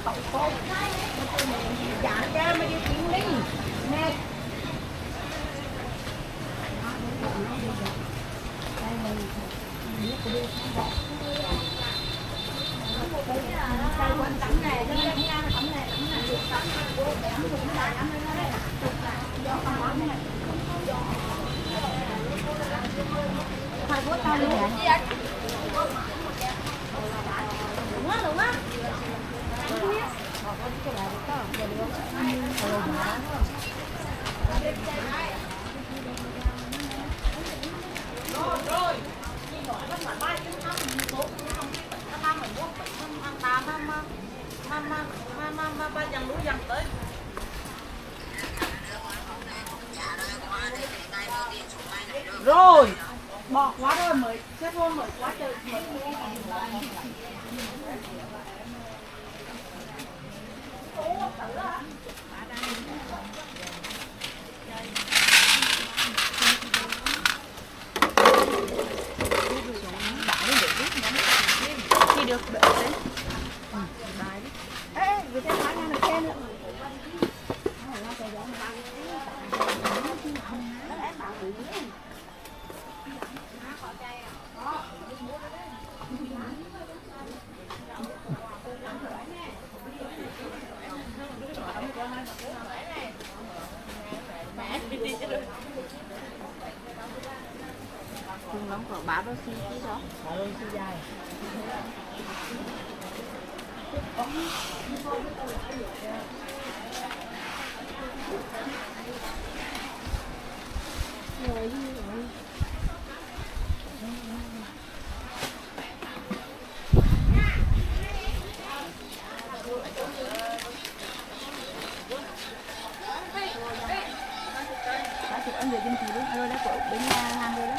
cậu cô dạ cha mới đi kiếm đi nè quanh tắm này tắm này tắm này hai bố tao luôn gì anh đúng á rồi ba dần lúa dần tới rồi bọt quá rồi mới xếp luôn mới quá trời khi được bể đấy ê người ta bán được thêm nữa không lắm của bà đôi xi chứ đó bà đôi xi dài anh về trên chị luôn rồi đó của bên nhà hàng rồi đó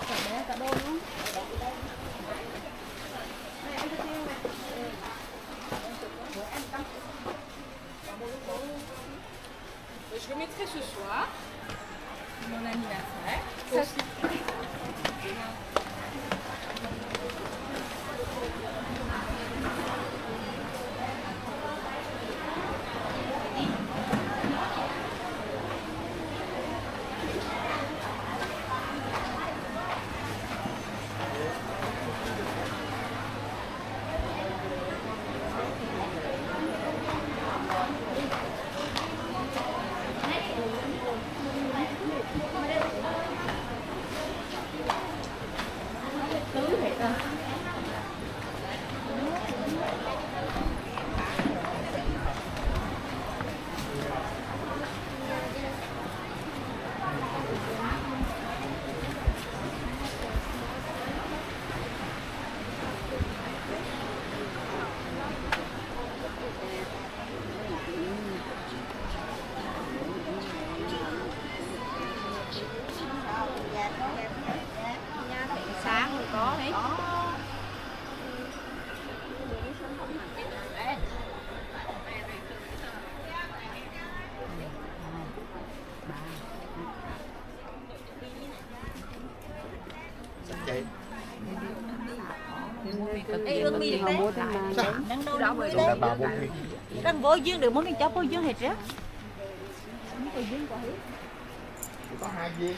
cả bé cả đôi luôn Je le mettrai ce soir, mon anniversaire. Sáng rồi có đấy. Ê, ương mi đấy. Đang đâu đó mới đấy. Đang vô dương được muốn đi cháu vô dương hết á. Có 2 viên.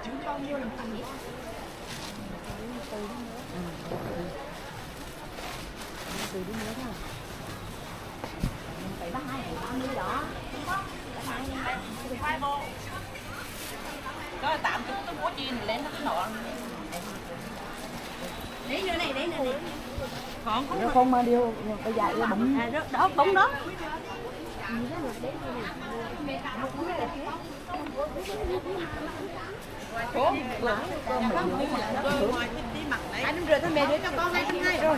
Trứng bao nhiêu làm gì? Từ đi nữa thôi. Phải bắt 20 đó. Hai bộ. Đó là 80 tôi mua chi lên nó nọ. Đấy nữa này, đấy nữa này. Còn không mà điều bây giờ là bụng đó bóng đó. Anh rửa thân mẹ đưa cho con 220 rồi.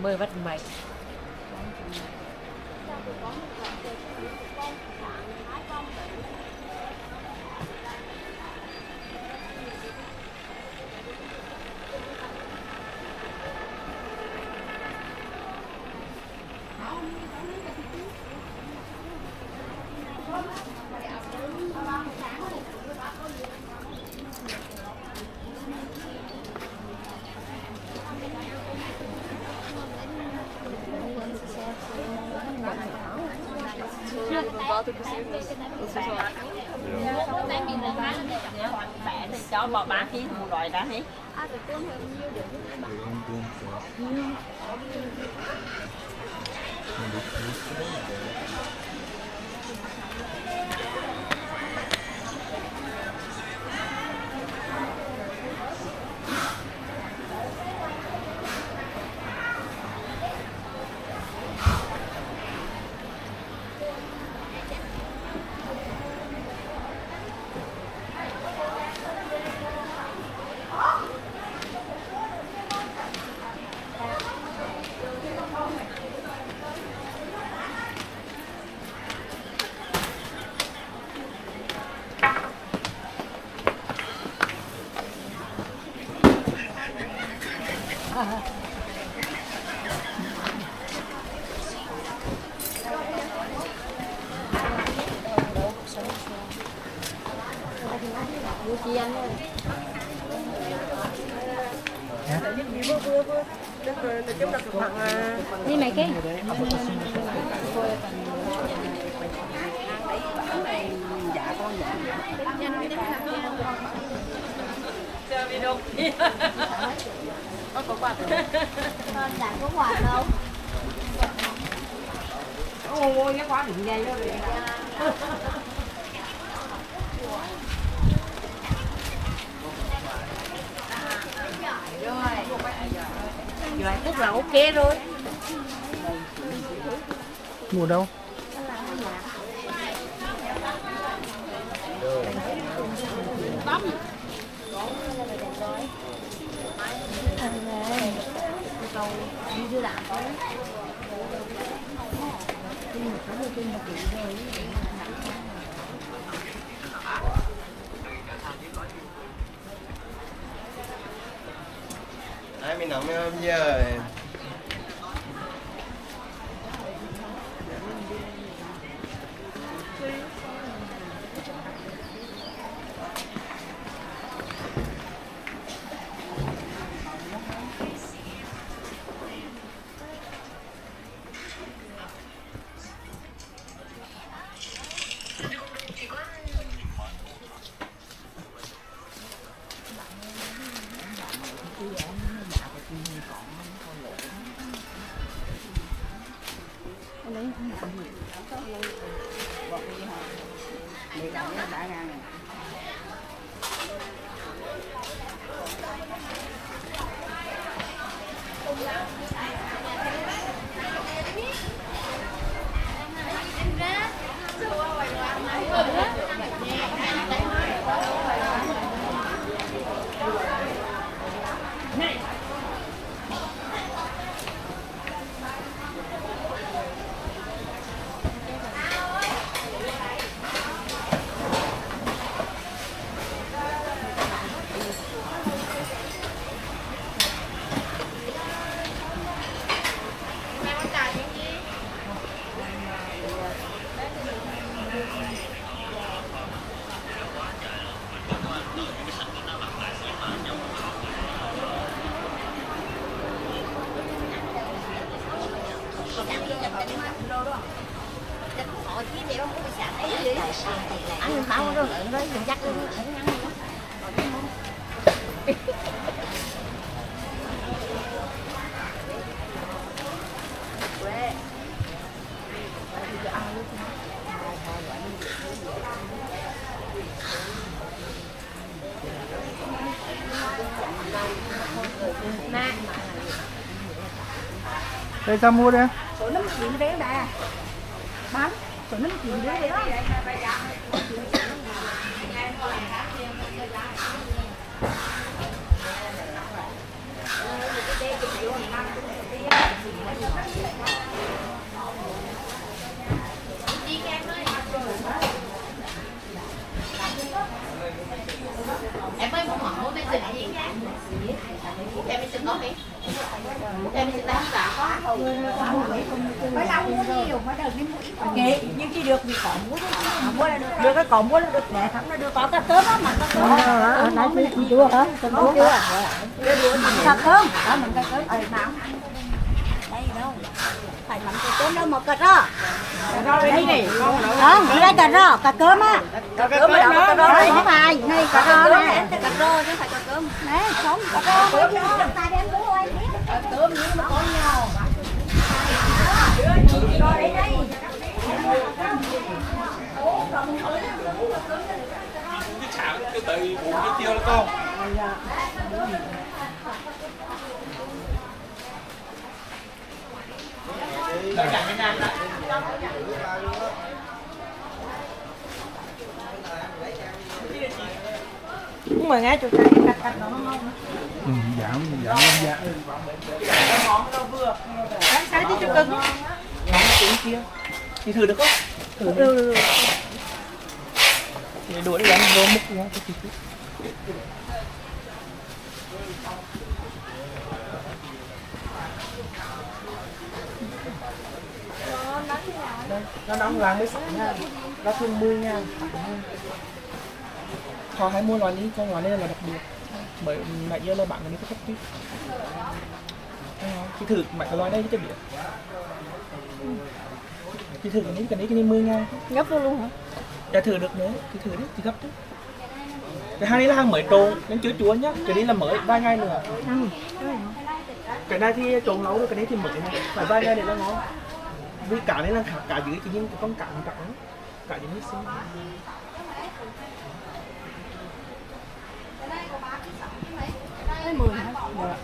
10 vách vậy. Mẹ thì cho bỏ 3 kg một loại đã hết. Đi mấy cái. Chơi video. Có quạt rồi. Chẳng có quạt đâu. Ôi cái khóa đỉnh dây đó rồi. Rồi tức là ok rồi. Mua đâu? Bấm. Ai mình nấu mấy hôm giờ. Anh bảo nó lợn đấy, mình chắc nó Đây sao mua đây? Số 5 triệu đấy bà. Bán số 5 triệu đấy đó. Em mới muốn hỏi muốn bên tình gì? Em bên tình có hả? Em bên tình ta có phải lau mua nhiều, phải đừng đi mua ít. Kệ, nhưng chỉ được vì cỏ muối thôi. Muối là được. Được cái cỏ muối là được nè, thắm nó được có cá cơm á mà cá cơm. Nãy chị chưa hả? Chưa chưa. Cá cơm, đó mình cá cơm. Nào. Đây đâu. Phải mắm cá cơm đâu mà cà rô. Cà rô đây này. Đó, đây cà rô, cà cơm á. Cà cơm đó, cà rô này không phải. Này cà rô này. Cà rô chứ phải cà cơm. Nè, sống cà rô. Cà cơm nhưng mà con nhau. cái chảo cái tự bụng cái tiêu đó con. Nhưng mà nghe chuột cắt nó ngon. Giảm giá. Sáng tí cho cưng. Tiếng kia thì thử được không? Được. Thì đuổi đi ăn vô múc nha. Nó nóng làng mới sẵn nha. Nó thương 10 nha. Họ hãy mua loạiนี้, con loại này là đặc biệt. Bởi nãy giờ là bạn này có thích chứ. Chị thử买cái loại này cho biết. Chị thử cái này 10 ngàn. Gấp vô luôn hả? Dạ thử được nữa, chị thử đi, chị gấp đi. Cái hai này là hàng mới trộn, nên chưa chuối nhá. Cái này là mới vài ngày nữa. Cái này thì trộn nấu được, cái này thì mới này. Phải vài ngày để nó ngon. Vì cả này là cả dưới chỉ nhưng con cả dưới nước xinh. Cái 10 hả? Dạ.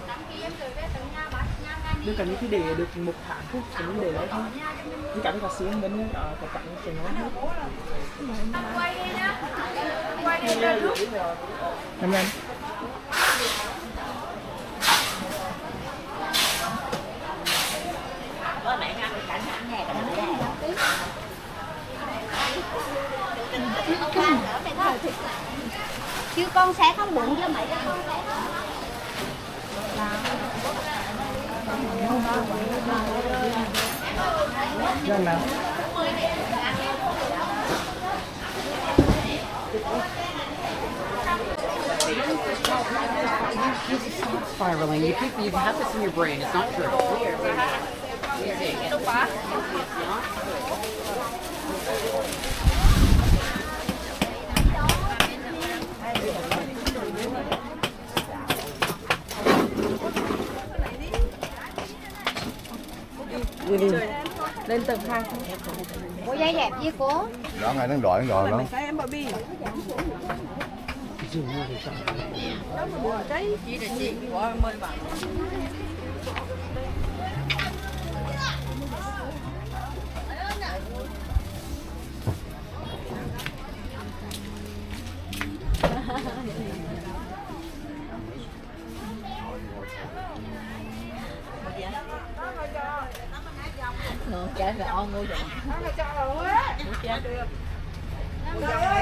Nhưng cái này thì để được 1 tháng thôi, cái này để đấy thôi. Nhưng cả cái cà xíu bên có cả cái nó hết. Năm năm. Chứ con sẽ không bụng cho mày con sẽ Ra nào. Spiraling. You have this in your brain. It's not true. Lên tầng 2. Ủa dây đẹp với cô. Đó ngay nó gọi đó. Cái em bảo bi. Cháy chị là chị của mời bạn. Chả là on ngôi vậy.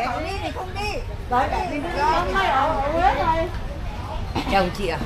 Còn đi thì không đi. Rồi đi không mấy ổ hết thôi. Chào chị ạ.